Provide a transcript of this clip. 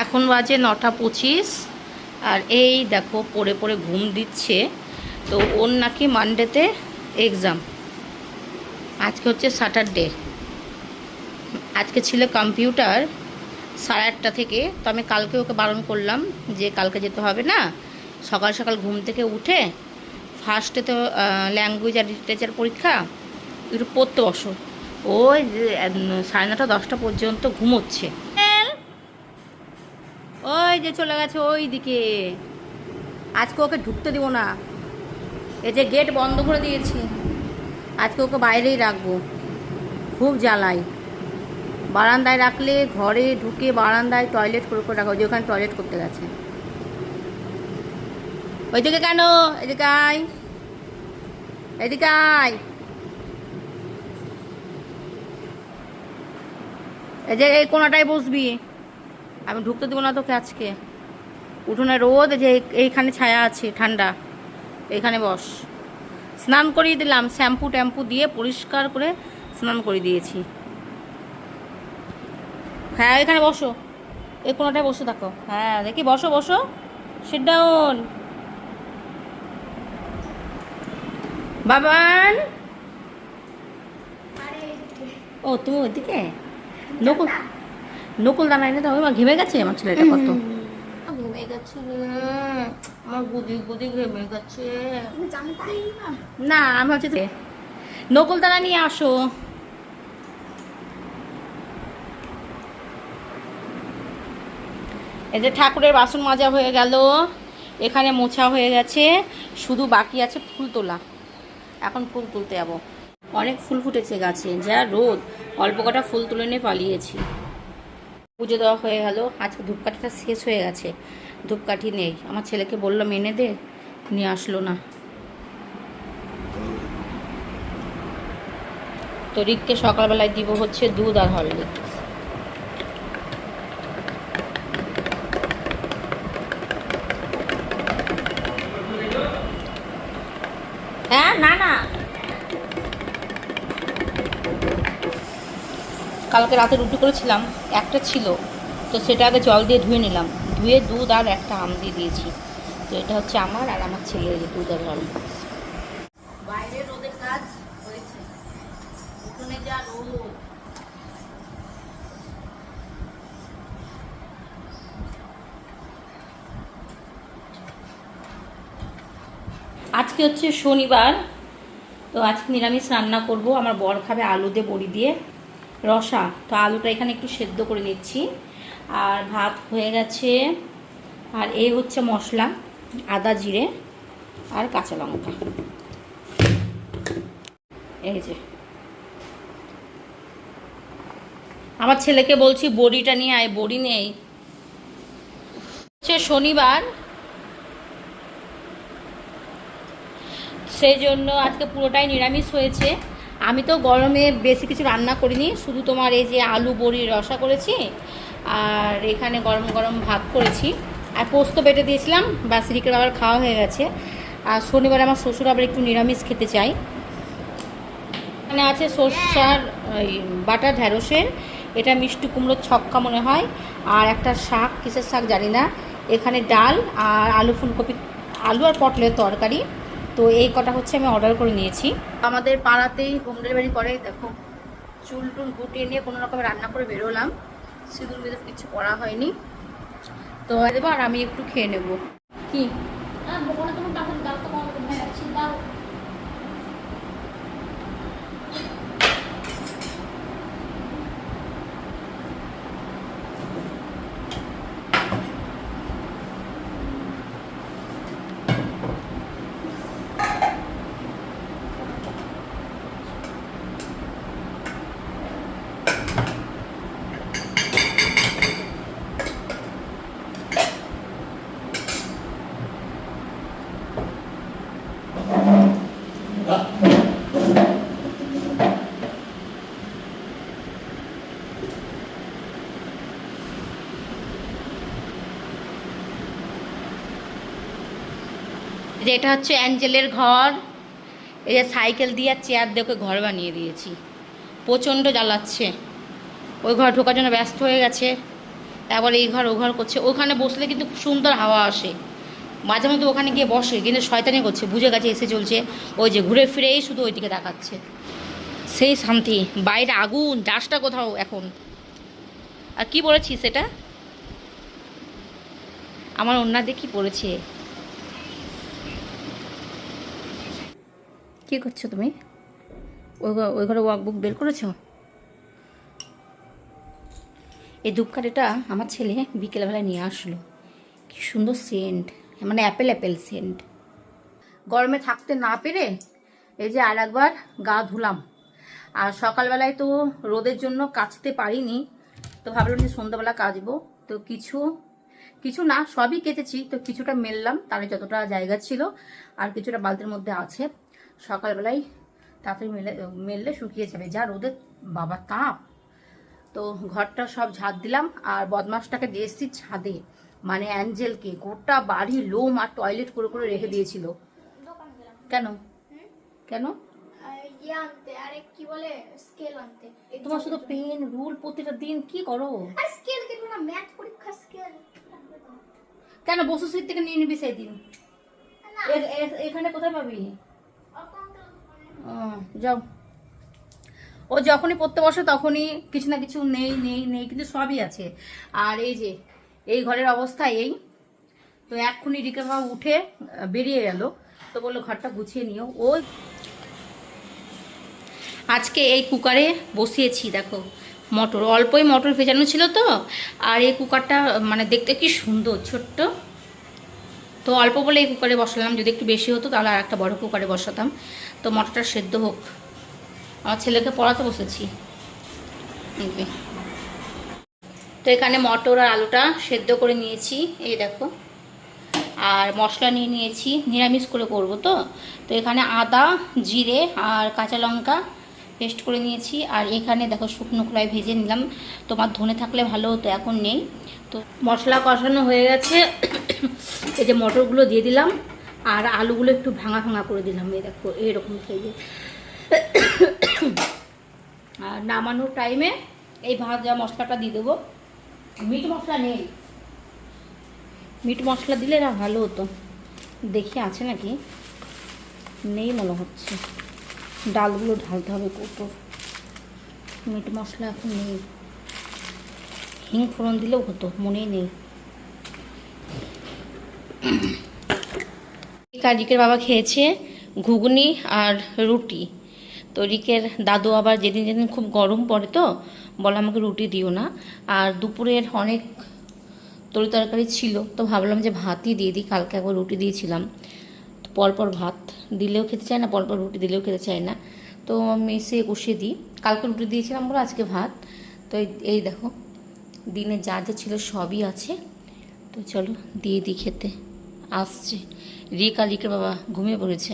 এখন বাজে 9:25 আর এই দেখো পড়ে পড়ে ঘুম দিচ্ছে। তো ওর নাকি মানডেতে এক্সাম। আজকে হচ্ছে স্যাটারডে, আজকে ছিল কম্পিউটার 8:30 থেকে। তো আমি কালকে ওকে বারণ করলাম যে কালকে যেতে হবে না, সকাল সকাল ঘুম থেকে উঠে ফার্স্টে তো ল্যাঙ্গুয়েজ আর লিটারেচার পরীক্ষা, একটু পড়তে বসো। ওই 9:30 10টা পর্যন্ত ঘুমোচ্ছে। ওই যে চলে গেছে ওই দিকে। আজকে ওকে ঢুকতে দিব না, এই যে গেট বন্ধ করে দিয়েছি, আজকে ওকে বাইরেই রাখবো। খুব জ্বালাই, বারান্দায় রাখলে ঘরে ঢুকে বারান্দায় টয়লেট করে করে রাখা, ওই যে ওখানে টয়লেট করতে গেছে। ওইদিকে কেন, এদিকে আয়, এদিকে আয়। এই যে এই কোনাটায় বসবি, আমি ঢুকতে দেবো না তোকে আজকে। উঠোনে রোদ, যে এইখানে ছায়া আছে ঠান্ডা, এইখানে বস। স্নান করিয়ে দিলাম, শ্যাম্পু ট্যাম্পু দিয়ে পরিষ্কার করে স্নান করিয়ে দিয়েছি। হ্যাঁ এখানে বসো, এই কোনাটায় বসে থাকো। হ্যাঁ দেখি, বসো বসো, সিট ডাউন। বাবান, ও তুমি ওইদিকে নকুল, নকুল দানা এনে দাও। আমার ঘেমে গেছে আমার ছেলেটা, কত ঘেমে গেছে আমার গুদি গুদি ঘেমে গেছে। না আমি ভাবছি নকুল দানা নিয়ে আসো। এই যে ঠাকুরের বাসন মাজা হয়ে গেল, এখানে মোছা হয়ে গেছে, শুধু বাকি আছে ফুল তোলা। এখন ফুল তুলতে যাবো। অনেক ফুল ফুটেছে গাছে, যা রোদ, অল্প কটা ফুল তুলে নিয়ে পালিয়েছি। পুজো দেওয়া হয়ে গেল। আজকে ধূপকাঠিটা শেষ হয়ে গেছে, ধূপকাঠি নেই। আমার ছেলেকে বললাম এনে দে, নিয়ে আসলো না। তো রিককে সকালবেলায় দিব হচ্ছে দুধ আর হরলিক্স। হ্যাঁ না না, কালকে রাতে রুটি করেছিলাম, একটা ছিল, তো সেটা আগে জল দিয়ে ধুয়ে নিলাম, ধুয়ে দুধ আর একটা আম দিয়ে দিয়েছি। তো এটা হচ্ছে আমার আর আমার ছেলের দুধ আর হরলিক্স। বাইরে রোদের কাজ হয়েছে, উঠোনে যা রোদ। আজকে হচ্ছে শনিবার, তো আজকে নিরামিষ রান্না করব। আমার বর খাবে আলু দিয়ে বড়ি দিয়ে রসা, তো আলুটা এখানে একটু সেদ্ধ করে নিচ্ছি। আর ভাত হয়ে গেছে। আর এই হচ্ছে মশলা, আদা জিরে আর কাঁচা লঙ্কা। এই যে আমার ছেলেকে বলছি বড়িটা নিয়ে আয়, বড়ি নেই। হচ্ছে শনিবার, সেই জন্য আজকে পুরোটাই নিরামিষ হয়েছে। আমি তো গরমে বেশি কিছু রান্না করিনি, শুধু তোমার এই যে আলু বড়ির রসা করেছি, আর এখানে গরম গরম ভাত করেছি, আর পোস্ত বেটে দিয়েছিলাম। ব্যাস রিকের আবার খাওয়া হয়ে গেছে। আর শনিবার আমার শ্বশুর আবার একটু নিরামিষ খেতে চাই। এখানে আছে সর্ষার বাটা ঢ্যাঁড়সের, এটা মিষ্টি কুমড়োর ছক্কা মনে হয়, আর একটা শাক, কিসের শাক জানি না। এখানে ডাল আর আলু ফুলকপি, আলু আর পটলের তরকারি। তো এই কটা হচ্ছে আমি অর্ডার করে নিয়েছি। আমাদের পাড়াতেই হোম ডেলিভারি করে। দেখো চুল টুল গুটিয়ে নিয়ে কোনো রকম রান্না করে বেরোলাম, সিঁদুর মিদুর কিছু করা হয়নি। তো এবার আমি একটু খেয়ে নেব। কি যে এটা হচ্ছে অ্যাঞ্জেলের ঘর। এই যে সাইকেল দিয়ে আর চেয়ার দিয়ে ওকে ঘর বানিয়ে দিয়েছি, প্রচণ্ড জ্বালাচ্ছে। ওই ঘর ঢোকার জন্য ব্যস্ত হয়ে গেছে, তারপরে এই ঘর ও ঘর করছে। ওখানে বসলে কিন্তু খুব সুন্দর হাওয়া আসে। মাঝে মধ্যে ওখানে গিয়ে বসে, কিন্তু শয়তানি করছে, বুঝে গেছে এসে চলছে, ওই যে ঘুরে ফিরেই শুধু ওইদিকে দেখাচ্ছে। সেই শান্তি। বাইরে আগুন, ডাসটা কোথাও এখন। আর কি বলেছি সেটা, আমার ওন্না দিয়ে কি পড়েছে। কি করছো তুমি? ওই ঘরে ওয়ার্কবুক বের করেছো? এই ধূপকাঠিটা আমার ছেলে বিকেলবেলায় নিয়ে আসলো। কি সুন্দর সেন্ট, মানে অ্যাপেল সেন্ট। গরমে থাকতে না পেরে এই যে আর একবার গা ধুলাম। আর সকালবেলায় তো রোদের জন্য কাচতে পারিনি, তো ভাবলাম যে সন্ধ্যাবেলা কাচবো। তো কিছু না, সবই কেচেছি, তো কিছুটা মেললাম, তাহলে যতটা জায়গা ছিল, আর কিছুটা বালতির মধ্যে আছে। সকালবেলায় তাড়াতাড়ি মেললে শুকিয়ে যাবে, যা রোদের বাবা তাপ। তো ঘরটা সব ঝাড় দিলাম, আর বদমাসটাকে দিয়ে এসেছি ছাদে, মানে অ্যাঞ্জেলকে। গোটা বাড়ি লোম আর টয়লেট করে করে রেখে দিয়েছিল। কেন কেন? তোমার শুধু পেন রুল প্রতিটা দিন কি করো? কেন বসু সিট থেকে নিয়ে নিবি সেই দিন? এখানে কোথায় পাবি? যাও। ও যখনই পড়তে বসে তখনই কিছু না কিছু নেই নেই নেই, কিন্তু সবই আছে। আর এই যে এই ঘরের অবস্থা এই। তো এক্ষুনি রিকা বাবা উঠে বেরিয়ে গেল, তো বললো ঘরটা গুছিয়ে নিও। ওই আজকে এই কুকারে বসিয়েছি, দেখো মটর, অল্পই মটর ভেজানো ছিল তো। আর এই কুকারটা মানে দেখতে কি সুন্দর, ছোট্ট। তো অল্প বলে এই কুকারে বসালাম, যদি একটু বেশি হতো তাহলে আর একটা বড় কুকারে বসাতাম। তো মটরটা সেদ্ধ হোক, আমার ছেলেকে পড়াতে বসেছি। তো এখানে মটর আর আলুটা সেদ্ধ করে নিয়েছি, এই দেখো। আর মশলা নিয়ে নিয়েছি, নিরামিষ করে করবো তো। তো এখানে আদা, জিরে আর কাঁচা লঙ্কা পেস্ট করে নিয়েছি। আর এখানে দেখো শুকনো খোলায় ভেজে নিলাম, তোমার ধনে থাকলে ভালো হতো, এখন নেই। তো মশলা কষানো হয়ে গেছে, এই যে মটরগুলো দিয়ে দিলাম, আর আলুগুলো একটু ভাঙা ভাঙা করে দিলাম, এই দেখো এইরকম ভেজে। আর নামানোর টাইমে এই ভাজা মশলাটা দিয়ে দেবো। মিট মশলা নেই, মিট মশলা দিলে না ভালো হতো, দেখি আছে নাকি, নেই মনে হচ্ছে। ডালগুলো ঢালতে হবে কত, মিট মশলা এখন নেই। হিং ফোড়ন দিলেও হতো, মনেই নেই। রিকের বাবা খেয়েছে ঘুগনি আর রুটি। তো রিকের দাদু আবার যেদিন যেদিন খুব গরম পড়ে তো বলে আমাকে রুটি দিও না। আর দুপুরের অনেক তরি তরকারি ছিল, তো ভাবলাম যে ভাতই দিয়ে দিই। কালকে একবার রুটি দিয়েছিলাম, পরপর ভাত দিলেও খেতে চায় না, পরপর রুটি দিলেও খেতে চায় না। তো মিশিয়ে কষিয়ে দিই। কালকে রুটি দিয়েছিলাম বলে আজকে ভাত। তো এই দেখো দিনে যা যা ছিল সবই আছে। তো চলো দিয়ে দিই খেতে। আসছে রিক আর রিকের বাবা ঘুমিয়ে পড়েছে।